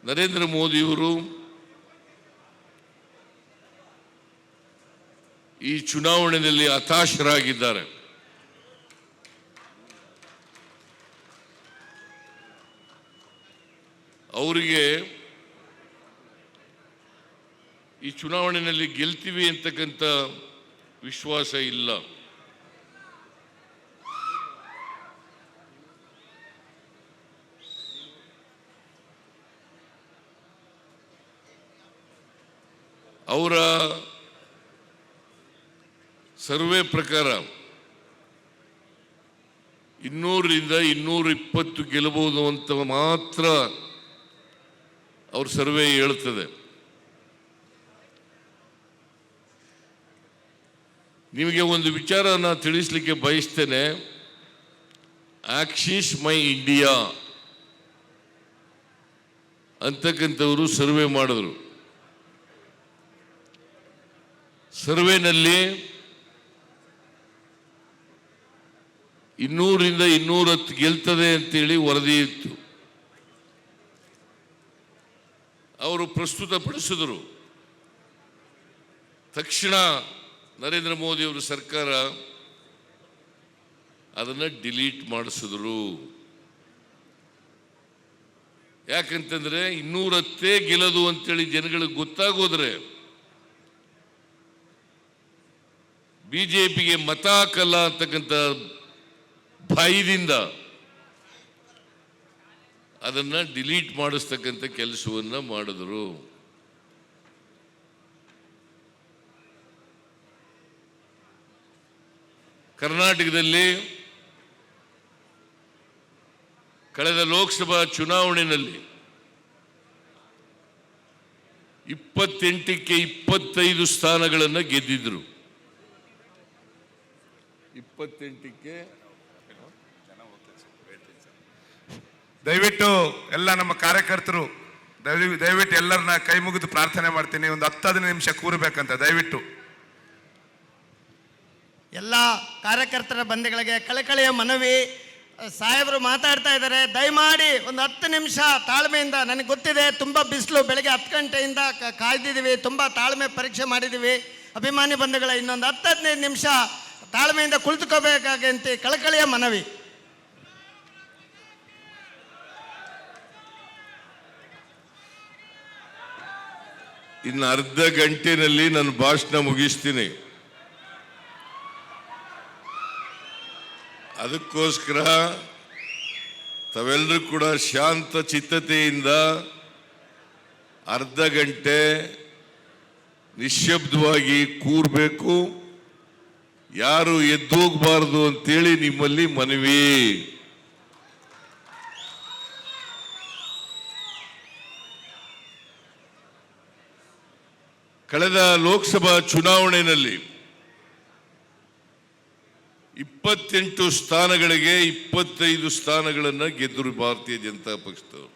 ನರೇಂದ್ರ ಮೋದಿಯವರು ಈ ಚುನಾವಣೆಯಲ್ಲಿ ಹತಾಶರಾಗಿದ್ದಾರೆ. ಅವರಿಗೆ ಈ ಚುನಾವಣೆಯಲ್ಲಿ ಗೆಲ್ತೀವಿ ಅಂತಕ್ಕಂಥ ವಿಶ್ವಾಸ ಇಲ್ಲ. ಅವರ ಸರ್ವೆ ಪ್ರಕಾರ 200ರಿಂದ 220 ಗೆಲ್ಲಬಹುದು ಅಂತ ಮಾತ್ರ ಅವ್ರ ಸರ್ವೆ ಹೇಳ್ತದೆ. ನಿಮಗೆ ಒಂದು ವಿಚಾರನ ತಿಳಿಸಲಿಕ್ಕೆ ಬಯಸ್ತೇನೆ. ಆಕ್ಸಿಸ್ ಮೈ ಇಂಡಿಯಾ ಅಂತಕ್ಕಂಥವರು ಸರ್ವೆ ಮಾಡಿದ್ರು. ಸರ್ವೆನಲ್ಲಿ 200ರಿಂದ 210 ಗೆಲ್ತದೆ ಅಂತೇಳಿ ವರದಿ ಇತ್ತು. ಅವರು ಪ್ರಸ್ತುತಪಡಿಸಿದರು. ತಕ್ಷಣ ನರೇಂದ್ರ ಮೋದಿ ಅವರ ಸರ್ಕಾರ ಅದನ್ನು ಡಿಲೀಟ್ ಮಾಡಿಸಿದ್ರು. ಯಾಕಂತಂದ್ರೆ 210 ಗೆಲ್ಲದು ಅಂತೇಳಿ ಜನಗಳಿಗೆ ಗೊತ್ತಾಗೋದ್ರೆ ಬಿಜೆಪಿಗೆ ಮತ ಹಾಕಲ್ಲ ಅಂತಕ್ಕಂಥ ಭಯದಿಂದ ಅದನ್ನ ಡಿಲೀಟ್ ಮಾಡಿಸ್ತಕ್ಕಂಥ ಕೆಲಸವನ್ನ ಮಾಡಿದ್ರು. ಕರ್ನಾಟಕದಲ್ಲಿ ಕಳೆದ ಲೋಕಸಭಾ ಚುನಾವಣೆಯಲ್ಲಿ 28ಕ್ಕೆ 25 ಸ್ಥಾನಗಳನ್ನು ಗೆದ್ದಿದ್ರು. 28ಕ್ಕೆ ದಯವಿಟ್ಟು ಎಲ್ಲ ನಮ್ಮ ಕಾರ್ಯಕರ್ತರು ದಯವಿಟ್ಟು ಎಲ್ಲರನ್ನ ಕೈ ಮುಗಿದು ಪ್ರಾರ್ಥನೆ ಮಾಡ್ತೀನಿ. ಒಂದು 10-15 ನಿಮಿಷ ಕೂರಬೇಕಂತ ದಯವಿಟ್ಟು ಎಲ್ಲ ಕಾರ್ಯಕರ್ತರ ಬಂಧುಗಳಿಗೆ ಕಳಕಳಿಯ ಮನವಿ. ಸಾಹೇಬರು ಮಾತಾಡ್ತಾ ಇದ್ದಾರೆ, ದಯಮಾಡಿ ಒಂದು 10 ನಿಮಿಷ ತಾಳ್ಮೆಯಿಂದ. ನನಗೆ ಗೊತ್ತಿದೆ ತುಂಬ ಬಿಸಿಲು, ಬೆಳಗ್ಗೆ 10 ಗಂಟೆಯಿಂದ ಕಾಯ್ದಿದ್ದೀವಿ, ತುಂಬ ತಾಳ್ಮೆ ಪರೀಕ್ಷೆ ಮಾಡಿದ್ದೀವಿ. ಅಭಿಮಾನಿ ಬಂಧುಗಳ ಇನ್ನೊಂದು 10-15 ನಿಮಿಷ ತಾಳ್ಮೆಯಿಂದ ಕುಳಿತುಕೋಬೇಕಾಗಂತ ಕಳಕಳಿಯ ಮನವಿ. ಇನ್ನು ಅರ್ಧ ಗಂಟೆನಲ್ಲಿ ನನ್ನ ಭಾಷಣ ಮುಗಿಸ್ತೀನಿ. ಅದಕ್ಕೋಸ್ಕರ ತಾವೆಲ್ಲರೂ ಕೂಡ ಶಾಂತ ಚಿತ್ತತೆಯಿಂದ ಅರ್ಧ ಗಂಟೆ ನಿಶ್ಶಬ್ದವಾಗಿ ಕೂರಬೇಕು. ಯಾರು ಎದ್ದೋಗಬಾರದು ಅಂತೇಳಿ ನಿಮ್ಮಲ್ಲಿ ಮನವಿ. ಕಳೆದ ಲೋಕಸಭಾ ಚುನಾವಣೆಯಲ್ಲಿ 28 ಸ್ಥಾನಗಳಿಗೆ 25 ಸ್ಥಾನಗಳನ್ನು ಗೆದ್ದರು ಭಾರತೀಯ ಜನತಾ ಪಕ್ಷದವರು.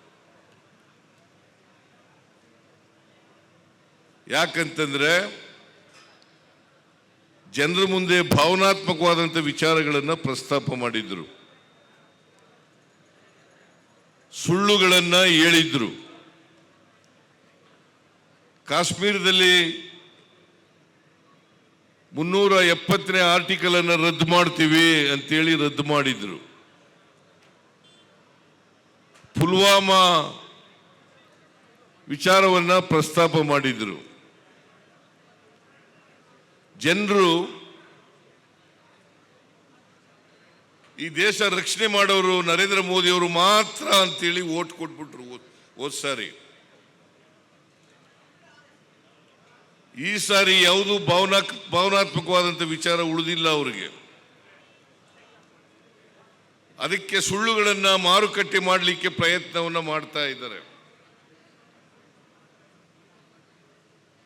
ಯಾಕಂತಂದ್ರೆ ಜನರ ಮುಂದೆ ಭಾವನಾತ್ಮಕವಾದಂಥ ವಿಚಾರಗಳನ್ನು ಪ್ರಸ್ತಾಪ ಮಾಡಿದ್ರು, ಸುಳ್ಳುಗಳನ್ನು ಹೇಳಿದ್ರು. ಕಾಶ್ಮೀರದಲ್ಲಿ 370ನೇ ಆರ್ಟಿಕಲ್ ಅನ್ನು ರದ್ದು ಮಾಡ್ತೀವಿ ಅಂತೇಳಿ ರದ್ದು ಮಾಡಿದ್ರು. ಪುಲ್ವಾಮಾ ವಿಚಾರವನ್ನ ಪ್ರಸ್ತಾಪ ಮಾಡಿದ್ರು. ಜನರು ಈ ದೇಶ ರಕ್ಷಣೆ ಮಾಡೋರು ನರೇಂದ್ರ ಮೋದಿ ಅವರು ಮಾತ್ರ ಅಂತೇಳಿ ಓಟ್ ಕೊಟ್ಬಿಟ್ರು ಹೋದ್ ಸಾರಿ. ಈ ಸಾರಿ ಯಾವುದು ಭಾವನಾತ್ಮಕವಾದಂಥ ವಿಚಾರ ಉಳಿದಿಲ್ಲ ಅವರಿಗೆ. ಅದಕ್ಕೆ ಸುಳ್ಳುಗಳನ್ನ ಮಾರುಕಟ್ಟೆ ಮಾಡಲಿಕ್ಕೆ ಪ್ರಯತ್ನವನ್ನ ಮಾಡ್ತಾ ಇದ್ದಾರೆ.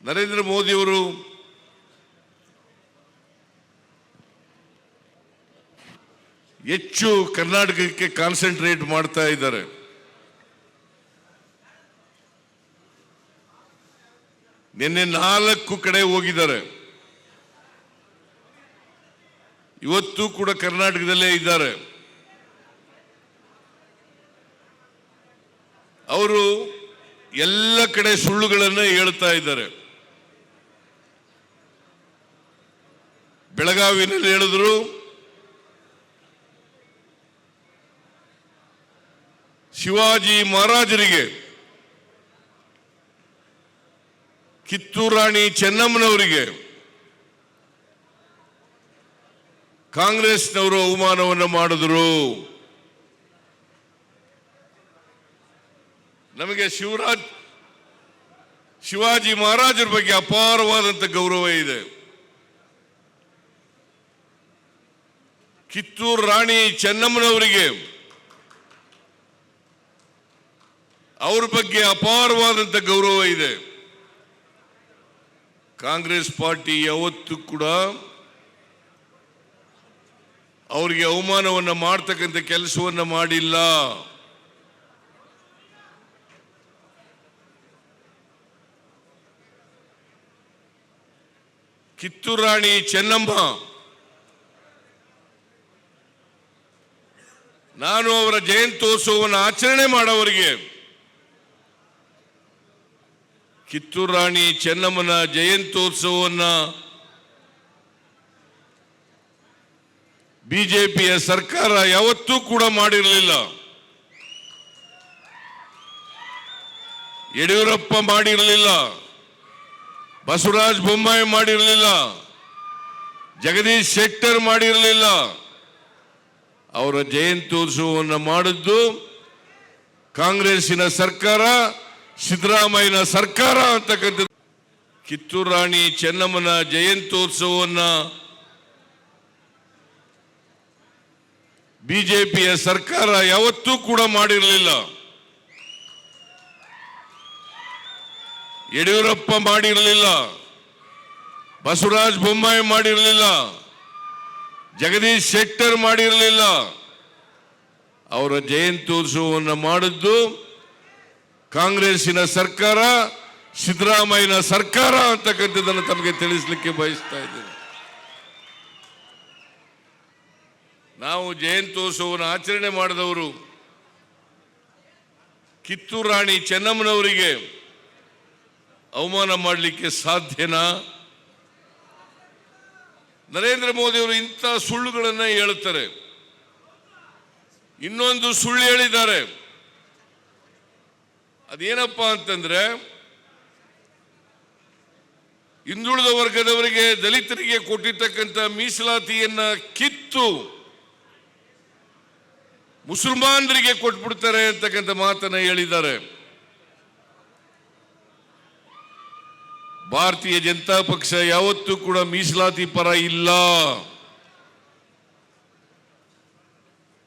ನರೇಂದ್ರ ಮೋದಿಯವರು ಹೆಚ್ಚು ಕರ್ನಾಟಕಕ್ಕೆ ಕಾನ್ಸಂಟ್ರೇಟ್ ಮಾಡ್ತಾ ಇದ್ದಾರೆ. ನಿನ್ನೆ 4 ಕಡೆ ಹೋಗಿದ್ದಾರೆ, ಇವತ್ತು ಕೂಡ ಕರ್ನಾಟಕದಲ್ಲೇ ಇದ್ದಾರೆ. ಅವರು ಎಲ್ಲ ಕಡೆ ಸುಳ್ಳುಗಳನ್ನ ಹೇಳ್ತಾ ಇದ್ದಾರೆ. ಬೆಳಗಾವಿನಲ್ಲಿ ಹೇಳಿದ್ರು ಶಿವಾಜಿ ಮಹಾರಾಜರಿಗೆ, ಕಿತ್ತೂರು ರಾಣಿ ಚೆನ್ನಮ್ಮನವರಿಗೆ ಕಾಂಗ್ರೆಸ್ನವರು ಅವಮಾನವನ್ನು ಮಾಡಿದ್ರು. ನಮಗೆ ಶಿವಾಜಿ ಮಹಾರಾಜರ ಬಗ್ಗೆ ಅಪಾರವಾದಂಥ ಗೌರವ ಇದೆ. ಕಿತ್ತೂರು ರಾಣಿ ಚೆನ್ನಮ್ಮನವರಿಗೆ ಅವ್ರ ಬಗ್ಗೆ ಅಪಾರವಾದಂಥ ಗೌರವ ಇದೆ. ಕಾಂಗ್ರೆಸ್ ಪಾರ್ಟಿ ಯಾವತ್ತೂ ಕೂಡ ಅವರಿಗೆ ಅವಮಾನವನ್ನು ಮಾಡ್ತಕ್ಕಂಥ ಕೆಲಸವನ್ನು ಮಾಡಿಲ್ಲ. ಕಿತ್ತೂರು ರಾಣಿ ಚೆನ್ನಮ್ಮ, ನಾನು ಅವರ ಜಯಂತ್ಯೋತ್ಸವವನ್ನು ಆಚರಣೆ ಮಾಡೋವರಿಗೆ ಕಿತ್ತೂರು ರಾಣಿ ಚೆನ್ನಮ್ಮನ ಜಯಂತ್ಯೋತ್ಸವವನ್ನು ಬಿಜೆಪಿಯ ಸರ್ಕಾರ ಯಾವತ್ತೂ ಕೂಡ ಮಾಡಿರಲಿಲ್ಲ. ಯಡಿಯೂರಪ್ಪ ಮಾಡಿರಲಿಲ್ಲ, ಬಸವರಾಜ ಬೊಮ್ಮಾಯಿ ಮಾಡಿರಲಿಲ್ಲ, ಜಗದೀಶ್ ಶೆಟ್ಟರ್ ಮಾಡಿರಲಿಲ್ಲ. ಅವರ ಜಯಂತ್ಯೋತ್ಸವವನ್ನು ಮಾಡಿದ್ದು ಕಾಂಗ್ರೆಸ್ಸಿನ ಸರ್ಕಾರ, ಸಿದ್ದರಾಮಯ್ಯನ ಸರ್ಕಾರ ಅಂತಕ್ಕಂಥದ್ದು. ಕಿತ್ತೂರು ರಾಣಿ ಚೆನ್ನಮ್ಮನ ಜಯಂತ್ಯೋತ್ಸವವನ್ನು ಬಿಜೆಪಿಯ ಸರ್ಕಾರ ಯಾವತ್ತೂ ಕೂಡ ಮಾಡಿರಲಿಲ್ಲ. ಯಡಿಯೂರಪ್ಪ ಮಾಡಿರಲಿಲ್ಲ, ಬಸವರಾಜ ಬೊಮ್ಮಾಯಿ ಮಾಡಿರಲಿಲ್ಲ, ಜಗದೀಶ್ ಶೆಟ್ಟರ್ ಮಾಡಿರಲಿಲ್ಲ. ಅವರ ಜಯಂತ್ಯೋತ್ಸವವನ್ನು ಮಾಡಿದ್ದು ಕಾಂಗ್ರೆಸ್ಸಿನ ಸರ್ಕಾರ, ಸಿದ್ದರಾಮಯ್ಯನ ಸರ್ಕಾರ ಅಂತಕ್ಕಂಥದ್ದನ್ನು ತಮಗೆ ತಿಳಿಸಲಿಕ್ಕೆ ಬಯಸ್ತಾ ಇದ್ದೇನೆ. ನಾವು ಜಯಂತ್ಯೋತ್ಸವವನ್ನು ಆಚರಣೆ ಮಾಡಿದವರು ಕಿತ್ತೂರು ರಾಣಿ ಚೆನ್ನಮ್ಮನವರಿಗೆ ಅವಮಾನ ಮಾಡಲಿಕ್ಕೆ ಸಾಧ್ಯನಾ? ನರೇಂದ್ರ ಮೋದಿ ಅವರು ಇಂಥ ಸುಳ್ಳುಗಳನ್ನು ಹೇಳುತ್ತಾರೆ. ಇನ್ನೊಂದು ಸುಳ್ಳು ಹೇಳಿದ್ದಾರೆ. ಅದೇನಪ್ಪ ಅಂತಂದ್ರೆ, ಹಿಂದುಳಿದ ವರ್ಗದವರಿಗೆ, ದಲಿತರಿಗೆ ಕೊಟ್ಟಿರ್ತಕ್ಕಂಥ ಮೀಸಲಾತಿಯನ್ನ ಕಿತ್ತು ಮುಸಲ್ಮಾನರಿಗೆ ಕೊಟ್ಬಿಡ್ತಾರೆ ಅಂತಕ್ಕಂಥ ಮಾತನ್ನ ಹೇಳಿದ್ದಾರೆ. ಭಾರತೀಯ ಜನತಾ ಪಕ್ಷ ಯಾವತ್ತೂ ಕೂಡ ಮೀಸಲಾತಿ ಪರ ಇಲ್ಲ.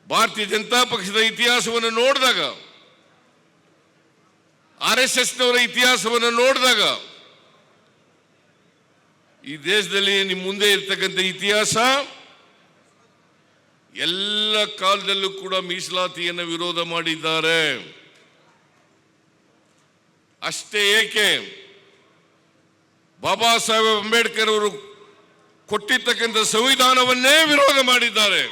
ಭಾರತೀಯ ಜನತಾ ಪಕ್ಷದ ಇತಿಹಾಸವನ್ನು ನೋಡಿದಾಗ, RSSನವರ ಇತಿಹಾಸವನ್ನು ನೋಡಿದಾಗ, ಈ ದೇಶದಲ್ಲಿ ನಿಮ್ಮ ಮುಂದೆ ಇರ್ತಕ್ಕಂಥ ಇತಿಹಾಸ ಎಲ್ಲ ಕಾಲದಲ್ಲೂ ಕೂಡ ಮೀಸಲಾತಿಯನ್ನು ವಿರೋಧ ಮಾಡಿದ್ದಾರೆ. ಅಷ್ಟೇ ಏಕೆ, ಬಾಬಾ ಸಾಹೇಬ್ ಅಂಬೇಡ್ಕರ್ ಅವರು ಕೊಟ್ಟಿರ್ತಕ್ಕಂಥ ಸಂವಿಧಾನವನ್ನೇ ವಿರೋಧ ಮಾಡಿದ್ದಾರೆ.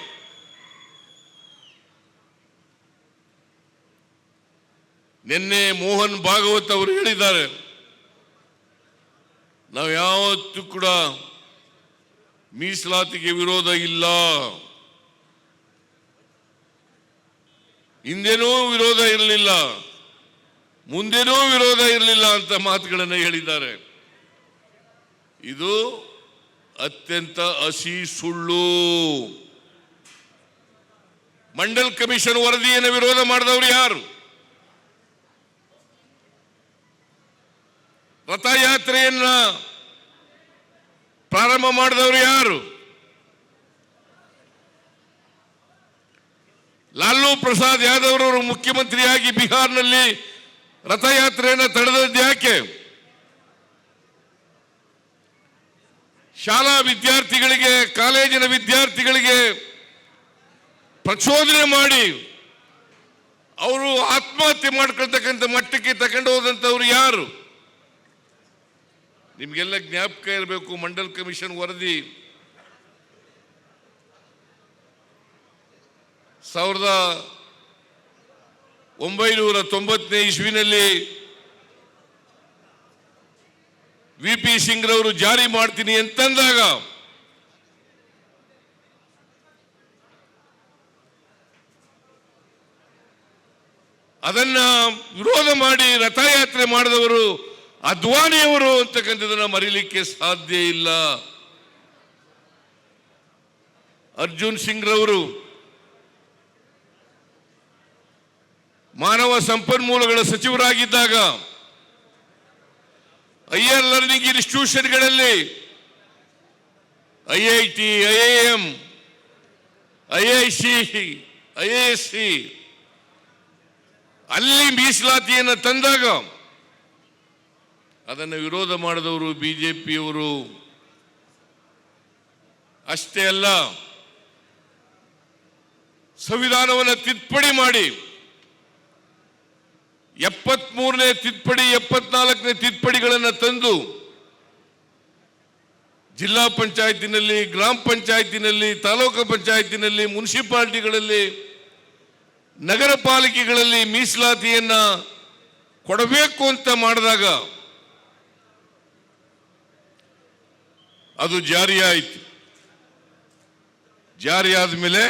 ನಿನ್ನೆ ಮೋಹನ್ ಭಾಗವತ್ ಅವರು ಹೇಳಿದ್ದಾರೆ, ನಾವು ಯಾವತ್ತೂ ಕೂಡ ಮೀಸಲಾತಿಗೆ ವಿರೋಧ ಇಲ್ಲ, ಹಿಂದೆನೂ ವಿರೋಧ ಇರಲಿಲ್ಲ, ಮುಂದೆನೂ ವಿರೋಧ ಇರಲಿಲ್ಲ ಅಂತ ಮಾತುಗಳನ್ನು ಹೇಳಿದ್ದಾರೆ. ಇದು ಅತ್ಯಂತ ಹಸಿ ಸುಳ್ಳು. ಮಂಡಲ್ ಕಮಿಷನ್ ವರದಿಯನ್ನು ವಿರೋಧ ಮಾಡಿದವರು ಯಾರು? ರಥಯಾತ್ರೆಯನ್ನ ಪ್ರಾರಂಭ ಮಾಡಿದವರು ಯಾರು? ಲಾಲೂ ಪ್ರಸಾದ್ ಯಾದವ್ ಅವರು ಮುಖ್ಯಮಂತ್ರಿಯಾಗಿ ಬಿಹಾರ್ನಲ್ಲಿ ರಥಯಾತ್ರೆಯನ್ನು ತಡೆದದ್ದು ಯಾಕೆ? ಶಾಲಾ ವಿದ್ಯಾರ್ಥಿಗಳಿಗೆ, ಕಾಲೇಜಿನ ವಿದ್ಯಾರ್ಥಿಗಳಿಗೆ ಪ್ರಚೋದನೆ ಮಾಡಿ ಅವರು ಆತ್ಮಹತ್ಯೆ ಮಾಡ್ಕೊಳ್ತಕ್ಕಂಥ ಮಟ್ಟಕ್ಕೆ ತಗೊಂಡು ಹೋದಂಥವ್ರು ಯಾರು? ನಿಮಗೆಲ್ಲ ಜ್ಞಾಪಕ ಇರಬೇಕು, ಮಂಡಲ್ ಕಮಿಷನ್ ವರದಿ 1990ನೇ ಇಸ್ವಿನಲ್ಲಿ VP ಸಿಂಗ್ ರವರು ಜಾರಿ ಮಾಡ್ತೀನಿ ಅಂತಂದಾಗ ಅದನ್ನ ವಿರೋಧ ಮಾಡಿ ರಥಯಾತ್ರೆ ಮಾಡಿದವರು ಅದ್ವಾನಿಯವರು ಅಂತಕ್ಕಂಥದನ್ನ ಮರೀಲಿಕ್ಕೆ ಸಾಧ್ಯ ಇಲ್ಲ. ಅರ್ಜುನ್ ಸಿಂಗ್ ರವರು ಮಾನವ ಸಂಪನ್ಮೂಲಗಳ ಸಚಿವರಾಗಿದ್ದಾಗ ಹೈಯರ್ ಲರ್ನಿಂಗ್ ಇನ್ಸ್ಟಿಟ್ಯೂಷನ್ಗಳಲ್ಲಿ IIT, IIM, IIC, IISc ಅಲ್ಲಿ ಮೀಸಲಾತಿಯನ್ನು ತಂದಾಗ ಅದನ್ನು ವಿರೋಧ ಮಾಡಿದವರು ಬಿಜೆಪಿಯವರು. ಅಷ್ಟೇ ಅಲ್ಲ, ಸಂವಿಧಾನವನ್ನು ತಿದ್ದುಪಡಿ ಮಾಡಿ 73ನೇ ತಿದ್ದುಪಡಿ 74ನೇ ತಿದ್ದುಪಡಿಗಳನ್ನು ತಂದು ಜಿಲ್ಲಾ ಪಂಚಾಯತಿನಲ್ಲಿ, ಗ್ರಾಮ ಪಂಚಾಯತಿನಲ್ಲಿ, ತಾಲೂಕು ಪಂಚಾಯತಿನಲ್ಲಿ, ಮುನ್ಸಿಪಾಲಿಟಿಗಳಲ್ಲಿ, ನಗರ ಪಾಲಿಕೆಗಳಲ್ಲಿ ಮೀಸಲಾತಿಯನ್ನ ಕೊಡಬೇಕು ಅಂತ ಮಾಡಿದಾಗ ಅದು ಜಾರಿಯಾಯಿತು. ಜಾರಿಯಾದ ಮೇಲೆ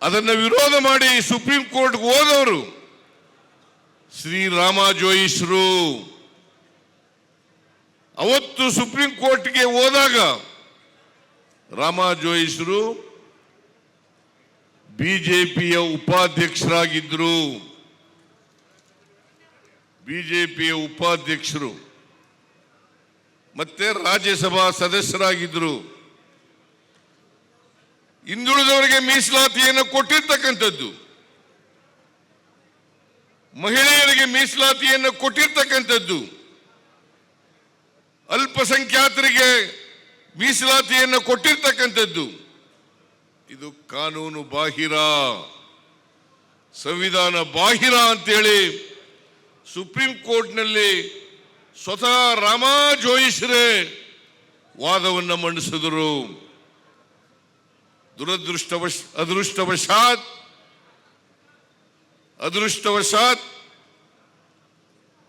ಅದನ್ನು ವಿರೋಧ ಮಾಡಿ ಸುಪ್ರೀಂ ಕೋರ್ಟ್ಗೆ ಹೋದವರು ಶ್ರೀರಾಮ ಜೋಯಿಸರು. ಅವತ್ತು ಸುಪ್ರೀಂ ಕೋರ್ಟ್ಗೆ ಹೋದಾಗ ರಾಮ ಜೋಯಿಸರು ಬಿಜೆಪಿಯ ಉಪಾಧ್ಯಕ್ಷರಾಗಿದ್ದರು. ಬಿಜೆಪಿಯ ಉಪಾಧ್ಯಕ್ಷರು ಮತ್ತೆ ರಾಜ್ಯಸಭಾ ಸದಸ್ಯರಾಗಿದ್ದರು. ಹಿಂದುಳಿದವರಿಗೆ ಮೀಸಲಾತಿಯನ್ನು ಕೊಟ್ಟಿರ್ತಕ್ಕಂಥದ್ದು, ಮಹಿಳೆಯರಿಗೆ ಮೀಸಲಾತಿಯನ್ನು ಕೊಟ್ಟಿರ್ತಕ್ಕಂಥದ್ದು, ಅಲ್ಪಸಂಖ್ಯಾತರಿಗೆ ಮೀಸಲಾತಿಯನ್ನು ಕೊಟ್ಟಿರ್ತಕ್ಕಂಥದ್ದು. ಇದು ಕಾನೂನು ಬಾಹಿರ, ಸಂವಿಧಾನ ಬಾಹಿರ ಅಂತೇಳಿ ಸುಪ್ರೀಂ ಕೋರ್ಟ್ನಲ್ಲಿ ಸ್ವತಃ ರಾಮ ಜೋಯಿಸರೇ ವಾದವನ್ನು ಮಂಡಿಸಿದರು. ಅದೃಷ್ಟವಶಾತ್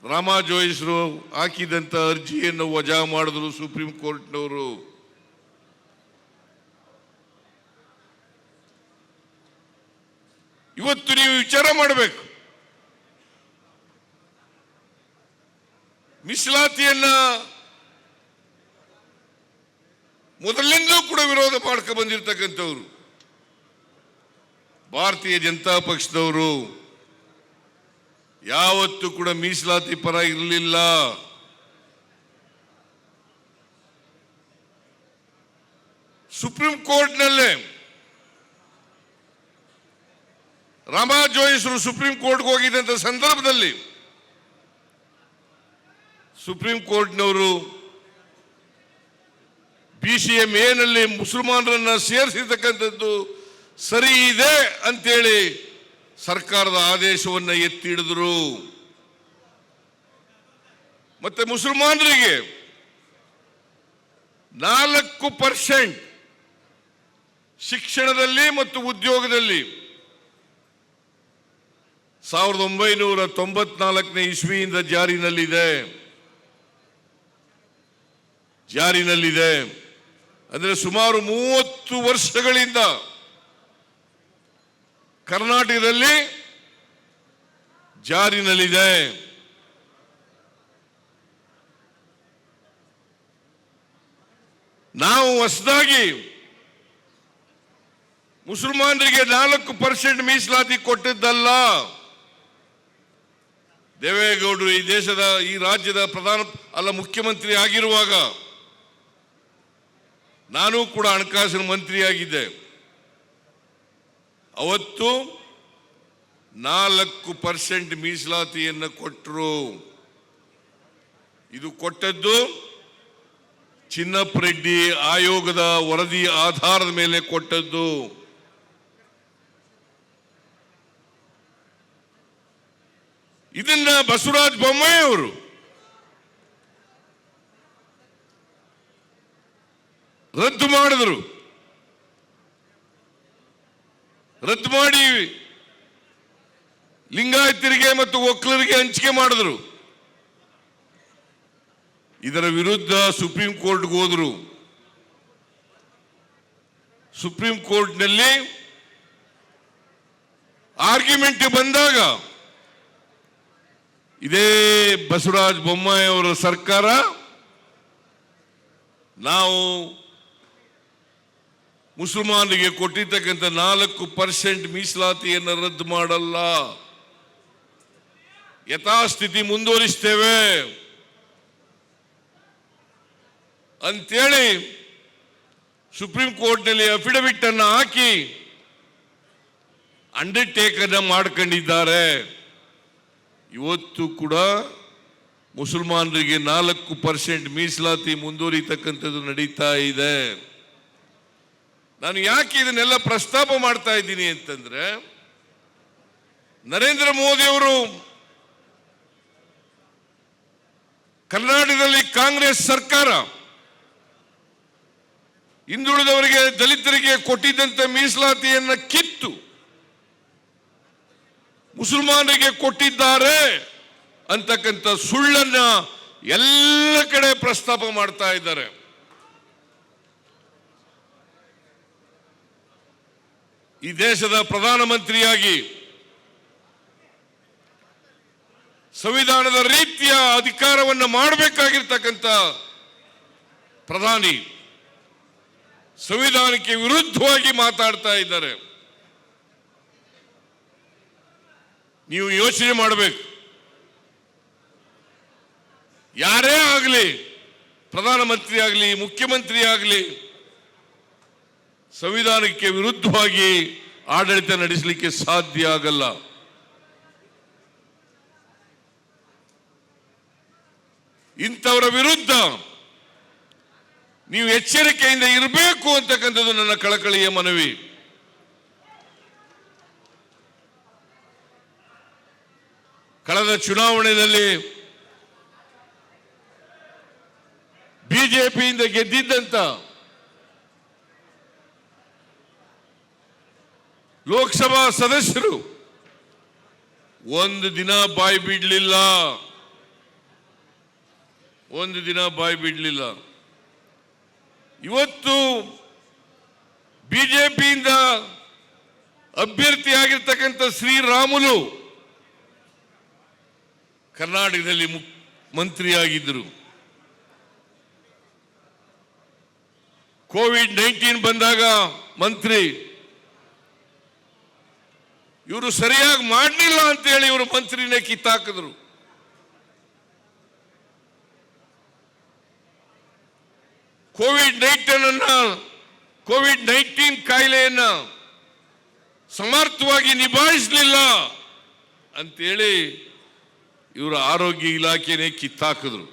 ರಾಮ ಜೋಯಿಸರು ಹಾಕಿದಂತ ಅರ್ಜಿಯನ್ನು ವಜಾ ಮಾಡಿದ್ರು ಸುಪ್ರೀಂ ಕೋರ್ಟ್ನವರು. ಇವತ್ತು ನೀವು ವಿಚಾರ ಮಾಡಬೇಕು, ಮೀಸಲಾತಿಯನ್ನ ಮೊದಲಿಂದಲೂ ಕೂಡ ವಿರೋಧ ಮಾಡ್ಕೊ ಬಂದಿರತಕ್ಕಂಥವ್ರು ಭಾರತೀಯ ಜನತಾ ಪಕ್ಷದವರು. ಯಾವತ್ತೂ ಕೂಡ ಮೀಸಲಾತಿ ಪರ ಇರಲಿಲ್ಲ. ಸುಪ್ರೀಂ ಕೋರ್ಟ್ನಲ್ಲೇ ರಾಮ ಜೋಯಿಸರು ಸುಪ್ರೀಂ ಕೋರ್ಟ್ಗೆ ಹೋಗಿದ್ದಂಥ ಸಂದರ್ಭದಲ್ಲಿ ಸುಪ್ರೀಂ ಕೋರ್ಟ್ನವರು BCMA ನಲ್ಲಿ ಮುಸಲ್ಮಾನರನ್ನ ಸೇರಿಸಿರ್ತಕ್ಕಂಥದ್ದು ಸರಿ ಇದೆ ಅಂತೇಳಿ ಸರ್ಕಾರದ ಆದೇಶವನ್ನು ಎತ್ತಿ ಹಿಡಿದರು. ಮತ್ತೆ ಮುಸಲ್ಮಾನರಿಗೆ 4% ಶಿಕ್ಷಣದಲ್ಲಿ ಮತ್ತು ಉದ್ಯೋಗದಲ್ಲಿ 1994ನೇ ಇಸ್ವಿಯಿಂದ ಜಾರಿನಲ್ಲಿದೆ. ಅಂದರೆ ಸುಮಾರು 30 ವರ್ಷಗಳಿಂದ ಕರ್ನಾಟಕದಲ್ಲಿ ಜಾರಿನಲ್ಲಿದೆ. ನಾವು ಹೊಸದಾಗಿ ಮುಸಲ್ಮಾನರಿಗೆ 4% ಮೀಸಲಾತಿ ಕೊಟ್ಟಿದ್ದಲ್ಲ. ದೇವೇಗೌಡರು ಈ ರಾಜ್ಯದ ಮುಖ್ಯಮಂತ್ರಿ ಆಗಿರುವಾಗ ನಾನು ಕೂಡ ಹಣಕಾಸಿನ ಮಂತ್ರಿಯಾಗಿದ್ದೆ. ಅವತ್ತು 4% ಮೀಸಲಾತಿಯನ್ನು ಕೊಟ್ಟರು. ಇದು ಕೊಟ್ಟದ್ದು ಚಿನ್ನಪ್ಪರೆಡ್ಡಿ ಆಯೋಗದ ವರದಿ ಆಧಾರದ ಮೇಲೆ ಕೊಟ್ಟದ್ದು. ಇದನ್ನ ಬಸವರಾಜ ಬೊಮ್ಮಾಯಿ ಅವರು ರದ್ದು ಮಾಡಿದ್ರು. ರದ್ದು ಮಾಡಿ ಲಿಂಗಾಯತರಿಗೆ ಮತ್ತು ಒಕ್ಕಲರಿಗೆ ಹಂಚಿಕೆ ಮಾಡಿದ್ರು. ಇದರ ವಿರುದ್ಧ ಸುಪ್ರೀಂ ಕೋರ್ಟ್ಗೆ ಹೋದ್ರು. ಸುಪ್ರೀಂ ಕೋರ್ಟ್ನಲ್ಲಿ ಆರ್ಗ್ಯುಮೆಂಟ್ ಬಂದಾಗ ಇದೇ ಬಸವರಾಜ ಬೊಮ್ಮಾಯಿ ಅವರ ಸರ್ಕಾರ ನಾವು ಮುಸಲ್ಮಾನರಿಗೆ ಕೊಟ್ಟಿರ್ತಕ್ಕಂಥ 4% ಮೀಸಲಾತಿಯನ್ನು ರದ್ದು ಮಾಡಲ್ಲ, ಯಥಾಸ್ಥಿತಿ ಮುಂದುವರಿಸ್ತೇವೆ ಅಂತೇಳಿ ಸುಪ್ರೀಂ ಕೋರ್ಟ್ನಲ್ಲಿ ಅಫಿಡವಿಟ್ ಅನ್ನು ಹಾಕಿ ಅಂಡರ್ಟೇಕರ್ ಮಾಡ್ಕೊಂಡಿದ್ದಾರೆ. ಇವತ್ತು ಕೂಡ ಮುಸಲ್ಮಾನರಿಗೆ 4% ಮೀಸಲಾತಿ ಮುಂದುವರಿತಕ್ಕಂಥದ್ದು ನಡೀತಾ ಇದೆ. ನಾನು ಯಾಕೆ ಇದನ್ನೆಲ್ಲ ಪ್ರಸ್ತಾಪ ಮಾಡ್ತಾ ಇದ್ದೀನಿ ಅಂತಂದ್ರೆ, ನರೇಂದ್ರ ಮೋದಿ ಅವರು ಕರ್ನಾಟಕದಲ್ಲಿ ಕಾಂಗ್ರೆಸ್ ಸರ್ಕಾರ ಹಿಂದುಳಿದವರಿಗೆ ದಲಿತರಿಗೆ ಕೊಟ್ಟಿದ್ದಂತ ಮೀಸಲಾತಿಯನ್ನು ಕಿತ್ತು ಮುಸಲ್ಮಾನರಿಗೆ ಕೊಟ್ಟಿದ್ದಾರೆ ಅಂತಕ್ಕಂಥ ಸುಳ್ಳನ್ನ ಎಲ್ಲ ಕಡೆ ಪ್ರಸ್ತಾಪ ಮಾಡ್ತಾ ಇದ್ದಾರೆ. ಈ ದೇಶದ ಪ್ರಧಾನಮಂತ್ರಿಯಾಗಿ ಸಂವಿಧಾನದ ರೀತಿಯ ಅಧಿಕಾರವನ್ನು ಮಾಡಬೇಕಾಗಿರ್ತಕ್ಕಂಥ ಪ್ರಧಾನಿ ಸಂವಿಧಾನಕ್ಕೆ ವಿರುದ್ಧವಾಗಿ ಮಾತಾಡ್ತಾ ಇದ್ದಾರೆ. ನೀವು ಯೋಚನೆ ಮಾಡಬೇಕು. ಯಾರೇ ಆಗಲಿ, ಪ್ರಧಾನಮಂತ್ರಿ ಆಗಲಿ, ಮುಖ್ಯಮಂತ್ರಿ ಆಗಲಿ, ಸಂವಿಧಾನಕ್ಕೆ ವಿರುದ್ಧವಾಗಿ ಆಡಳಿತ ನಡೆಸಲಿಕ್ಕೆ ಸಾಧ್ಯ ಆಗಲ್ಲ. ಇಂಥವರ ವಿರುದ್ಧ ನೀವು ಎಚ್ಚರಿಕೆಯಿಂದ ಇರಬೇಕು ಅಂತಕ್ಕಂಥದ್ದು ನನ್ನ ಕಳಕಳಿಯ ಮನವಿ. ಕಳೆದ ಚುನಾವಣೆಯಲ್ಲಿ ಬಿಜೆಪಿಯಿಂದ ಗೆದ್ದಿದ್ದಂತ ಲೋಕಸಭಾ ಸದಸ್ಯರು ಒಂದು ದಿನ ಬಾಯಿ ಬಿಡಲಿಲ್ಲ. ಇವತ್ತು ಬಿಜೆಪಿಯಿಂದ ಅಭ್ಯರ್ಥಿಯಾಗಿರ್ತಕ್ಕಂಥ ಶ್ರೀರಾಮುಲು ಕರ್ನಾಟಕದಲ್ಲಿ ಮಂತ್ರಿಯಾಗಿದ್ದರು. ಕೋವಿಡ್-19 ಬಂದಾಗ ಮಂತ್ರಿ, ಇವರು ಸರಿಯಾಗಿ ಮಾಡಲಿಲ್ಲ ಅಂತೇಳಿ ಇವರು ಮಂತ್ರಿನೇ ಕಿತ್ತಾಕಿದ್ರು. ಕೋವಿಡ್-19 ಕಾಯಿಲೆಯನ್ನ ಸಮರ್ಥವಾಗಿ ನಿಭಾಯಿಸಲಿಲ್ಲ ಅಂತೇಳಿ ಇವರು ಆರೋಗ್ಯ ಇಲಾಖೆನೇ ಕಿತ್ತಾಕಿದ್ರು.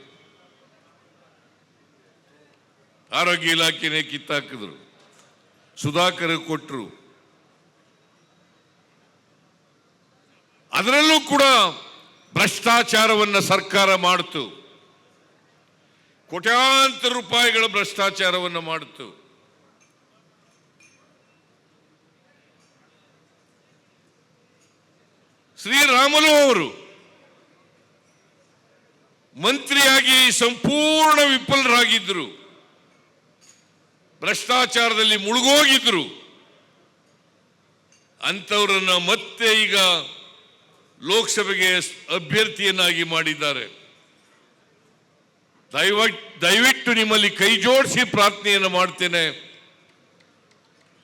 ಸುಧಾಕರ್ ಕೊಟ್ಟರು. ಅದರಲ್ಲೂ ಕೂಡ ಭ್ರಷ್ಟಾಚಾರವನ್ನು ಸರ್ಕಾರ ಮಾಡಿತು. ಕೋಟ್ಯಾಂತರ ರೂಪಾಯಿಗಳ ಭ್ರಷ್ಟಾಚಾರವನ್ನು ಮಾಡಿತು. ಶ್ರೀರಾಮುಲು ಅವರು ಮಂತ್ರಿಯಾಗಿ ಸಂಪೂರ್ಣ ವಿಫಲರಾಗಿದ್ದರು. ಭ್ರಷ್ಟಾಚಾರದಲ್ಲಿ ಮುಳುಗೋಗಿದ್ರು. ಅಂಥವರನ್ನ ಮತ್ತೆ ಈಗ ಲೋಕಸಭೆಗೆ ಅಭ್ಯರ್ಥಿಯನ್ನಾಗಿ ಮಾಡಿದ್ದಾರೆ. ದಯವಿಟ್ಟು ನಿಮ್ಮಲ್ಲಿ ಕೈ ಜೋಡಿಸಿ ಪ್ರಾರ್ಥನೆಯನ್ನು ಮಾಡ್ತೇನೆ.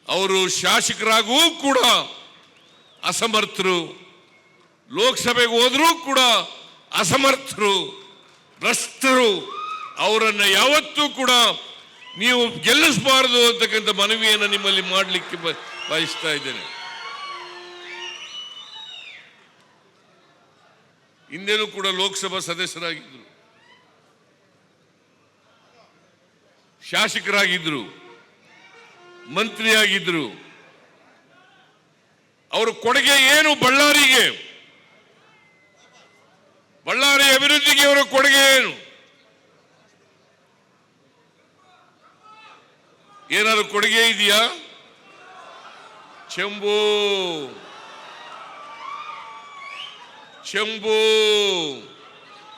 ಅವರು ಶಾಸಕರಾಗೂ ಕೂಡ ಅಸಮರ್ಥರು, ಲೋಕಸಭೆಗೆ ಹೋದರೂ ಕೂಡ ಅಸಮರ್ಥರು, ಭ್ರಷ್ಟರು. ಅವರನ್ನ ಯಾವತ್ತೂ ಕೂಡ ನೀವು ಗೆಲ್ಲಿಸಬಾರದು ಅಂತಕ್ಕಂಥ ಮನವಿಯನ್ನು ನಿಮ್ಮಲ್ಲಿ ಮಾಡಲಿಕ್ಕೆ ಬಯಸ್ತಾ ಇದ್ದೇನೆ. ಹಿಂದೆನೂ ಕೂಡ ಲೋಕಸಭಾ ಸದಸ್ಯರಾಗಿದ್ದರು, ಶಾಸಕರಾಗಿದ್ದರು, ಮಂತ್ರಿಯಾಗಿದ್ದರು. ಅವರ ಕೊಡುಗೆ ಏನು? ಬಳ್ಳಾರಿ ಅಭಿವೃದ್ಧಿಗೆ ಅವರ ಕೊಡುಗೆ ಏನು? ಏನಾದರೂ ಕೊಡುಗೆ ಇದೆಯಾ? ಚೆಂಬು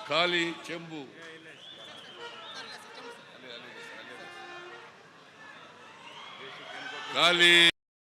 ಖಾಲಿ ಚೆಂಬು. ಖಾಲಿ